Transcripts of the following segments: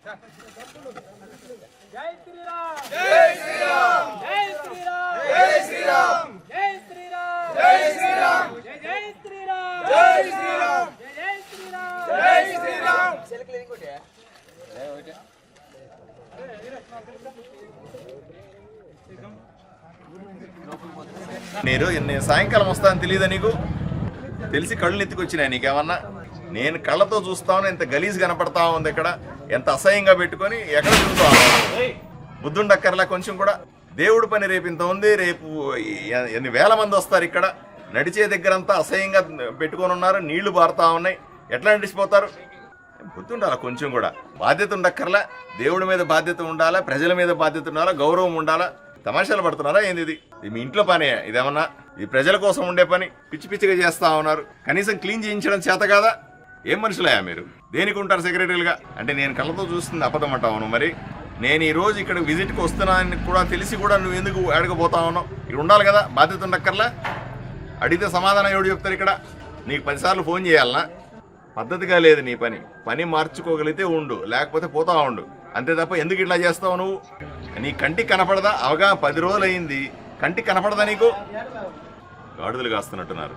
జై శ్రీరామ్ జై శ్రీరామ్ జై శ్రీరామ్ జై శ్రీరామ్ జై శ్రీరామ్ జై శ్రీరామ్ జై శ్రీరామ్ జై శ్రీరామ్ జై శ్రీరామ్ జై శ్రీరామ్ సెలెక్ట్ ఇంకోటి ఓకే నేను సాయంకాలం వస్తాను తెలియదా నీకు? తెలిసి కళ్ళు ఎత్తుకొచ్చినాయి నీకేమన్నా? నేను కళ్ళతో చూస్తాను, ఎంత గలీజ్ కనపడతా ఉంది ఇక్కడ, ఎంత అసహ్యంగా పెట్టుకొని ఎక్కడ చూస్తావు? బుద్ధుండక్కర్లా కొంచెం కూడా. దేవుడి పని రేపు ఇంత ఉంది, రేపు ఎన్ని వేల మంది వస్తారు ఇక్కడ. నడిచే దగ్గరంతా అసహ్యంగా పెట్టుకొని ఉన్నారు, నీళ్లు పారుతా ఉన్నాయి, ఎట్లా నడిచిపోతారు? బుద్ధి ఉండాలా కొంచెం కూడా, బాధ్యత ఉండక్కర్లా. దేవుడి మీద బాధ్యత ఉండాలా, ప్రజల మీద బాధ్యత ఉండాలా, గౌరవం ఉండాలా. తమాషాలు పడుతున్నారా ఏంది? ఇది మీ ఇంట్లో పని? ఇదేమన్నా ఇది ప్రజల కోసం ఉండే పని? పిచ్చి పిచ్చిగా చేస్తా ఉన్నారు. కనీసం క్లీన్ చేయించడం చేత కాదా? ఏం మనుషులయ్యా మీరు? దేనికి ఉంటారు సెక్రటరీలుగా? అంటే నేను కళ్ళతో చూస్తుంది అబద్ధం అంటావు. మరి నేను ఈ రోజు ఇక్కడ విజిట్కి వస్తున్నానని కూడా తెలిసి కూడా నువ్వు ఎందుకు అడగబోతా ఉన్నావు? ఇక్కడ ఉండాలి కదా, బాధ్యత ఉండక్కర్లా. అడిగితే సమాధానం ఎవడు చెప్తారు ఇక్కడ? నీకు 10 సార్లు ఫోన్ చేయాలనా? పద్ధతిగా లేదు నీ పని. పని మార్చుకోగలిగితే ఉండు, లేకపోతే పోతా ఉండు, అంతే తప్ప ఎందుకు ఇట్లా చేస్తావు నువ్వు? నీ కంటికి కనపడదా? అవగా 10 రోజులు అయింది, కంటికి కనపడదా నీకు? గాడుదలు కాస్తున్నట్టున్నారు.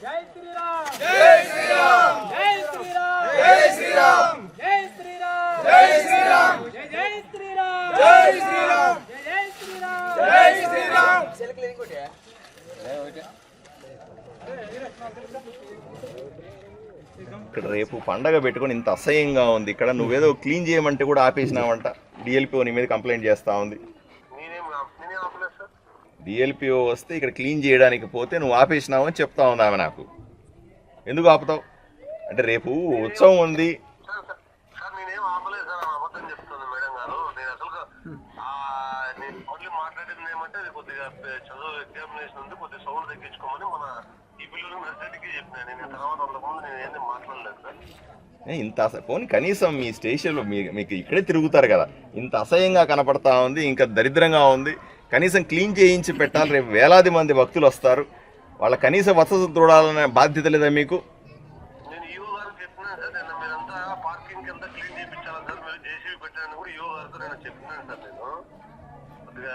జై శ్రీరామ్ జై శ్రీరామ్ జై శ్రీరామ్ జై శ్రీరామ్ జై శ్రీరామ్ జై శ్రీరామ్ జై శ్రీరామ్ జై శ్రీరామ్ జై శ్రీరామ్ జై శ్రీరామ్ సెలెక్ట్ ఇంకోటి ఓకే. ఇక్కడ రేపు పండగ పెట్టుకొని ఇంత అసహ్యంగా ఉంది ఇక్కడ. నువ్వేదో క్లీన్ చేయమంటే కూడా ఆపేసినావంట. డిఎల్పిఓ నీ మీద కంప్లైంట్ చేస్తా ఉంది. డిఎల్పిఓ వస్తే ఇక్కడ క్లీన్ చేయడానికి పోతే నువ్వు ఆపేసినావు అని చెప్తా ఉంది ఆమె నాకు. ఎందుకు ఆపుతావు? అంటే రేపు ఉత్సవం ఉంది. ఇంత పోనీ కనీసం మీ స్టేషన్లో మీకు ఇక్కడే తిరుగుతారు కదా, ఇంత అసహ్యంగా కనపడతా ఉంది, ఇంకా దరిద్రంగా ఉంది. కనీసం క్లీన్ చేయించి పెట్టాలి. రేపు వేలాది మంది భక్తులు వస్తారు, వాళ్ళ కనీస వసతి చూడాలనే బాధ్యత లేదా మీకు?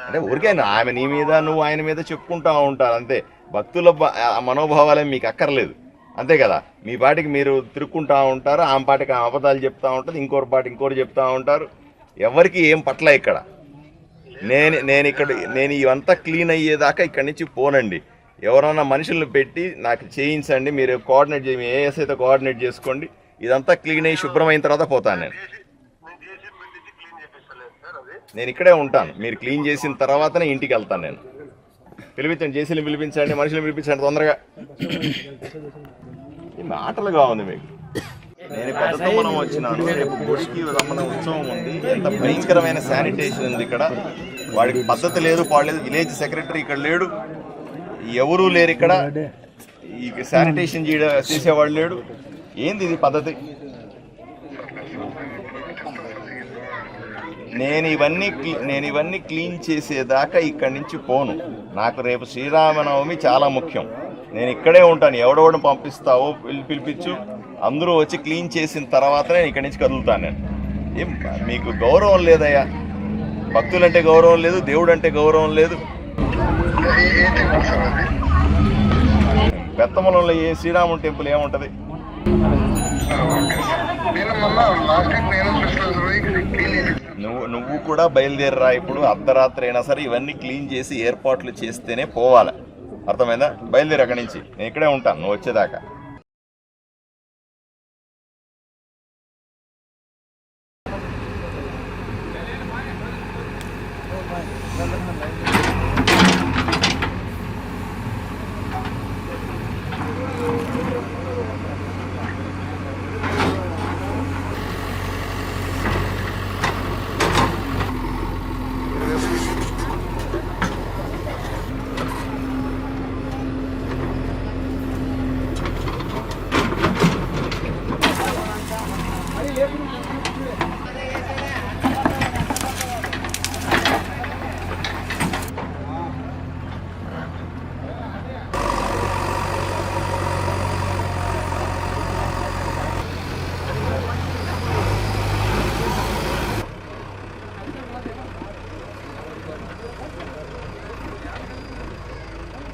అంటే ఊరికైనా ఆమె నీ మీద నువ్వు ఆయన మీద చెప్పుకుంటా ఉంటారు అంతే. భక్తుల మనోభావాలే మీకు అక్కర్లేదు, అంతే కదా. మీ పాటికి మీరు తిరుక్కుంటా ఉంటారు, ఆమె పాటికి ఆమె అబద్ధాలు చెప్తా ఉంటుంది, ఇంకోటి పాటి ఇంకోటి చెప్తా ఉంటారు. ఎవరికి ఏం పట్ల ఇక్కడ నేను ఇవంతా క్లీన్ అయ్యేదాకా ఇక్కడి నుంచి పోనండి. ఎవరన్నా మనుషులను పెట్టి నాకు చేయించండి, మీరు కోఆర్డినేట్ చేయండి, ఏఎస్ అయితే కోఆర్డినేట్ చేసుకోండి. ఇదంతా క్లీన్ అయ్యి శుభ్రమైన తర్వాత పోతాను నేను ఇక్కడే ఉంటాను. మీరు క్లీన్ చేసిన తర్వాతనే ఇంటికి వెళ్తాను నేను. పిలిపించండి, జేసీని పిలిపించండి, మనుషులు పిలిపించండి తొందరగా. మాటలుగా ఉంది మీకు. నేను పెద్దతో మనం వచ్చినాను. రేపు గుడికి రమ్మన్న ఉత్సవం ఉంది. ఎంత భయంకరమైన శానిటేషన్ ఉంది ఇక్కడ. వాడికి పద్ధతి లేదు, పాడలేదు. విలేజ్ సెక్రటరీ ఇక్కడ లేడు, ఎవరూ లేరు ఇక్కడ. ఈ శానిటేషన్ చేసేవాడు లేడు. ఏంది ఇది పద్ధతి? నేను ఇవన్నీ క్లీన్ చేసేదాకా ఇక్కడి నుంచి పోను. నాకు రేపు శ్రీరామనవమి చాలా ముఖ్యం. నేను ఇక్కడే ఉంటాను. ఎవడెవడు పంపిస్తావో పిలిపించు, అందరూ వచ్చి క్లీన్ చేసిన తర్వాతనే ఇక్కడి నుంచి కదులుతాను నేను. ఏం మీకు గౌరవం లేదయ్యా? భక్తులంటే గౌరవం లేదు, దేవుడు అంటే గౌరవం లేదు. బెత్తమలంలో ఏ శ్రీరాముని టెంపుల్ ఏముంటది? నువ్వు కూడా బయలుదేరరా. ఇప్పుడు అర్ధరాత్రి అయినా సరే ఇవన్నీ క్లీన్ చేసి ఏర్పాట్లు చేస్తేనే పోవాలి, అర్థమైందా? బయలుదేరి అక్కడి నుంచి. నేను ఇక్కడే ఉంటాను నువ్వు వచ్చేదాకా. Aí,